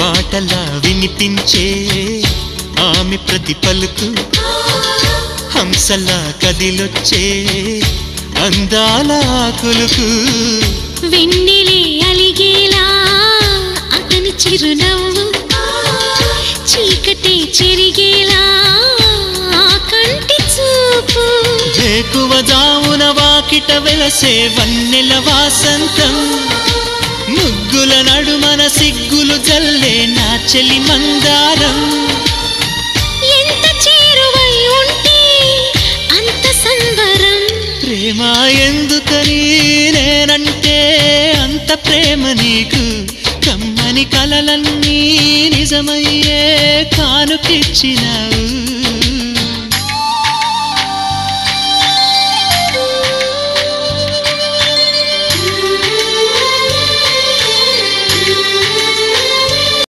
పాటలా వినిపించే ఆమె ప్రతి పలుకు హంసలా కదిలొచ్చే అందాల కులుకు వెన్నెలే అలిగేలా అతని చిరునవ్వు చీకటే చెరిగేలా కంటి చూపు వేకువ జామున వాకిట వెలసే వన్నెల వాసంతం ముగ్గుల నడుమన సిగ్గులు జల్లే నా చెలి మందారం ఎంత చేరువై ఉంటే అంత సంబరం ప్రేమ ఎందుకని నేనంటే అంత ప్రేమ నీకు కమ్మని కలలన్నీ నిజమయ్యే కానుకిచ్చినావు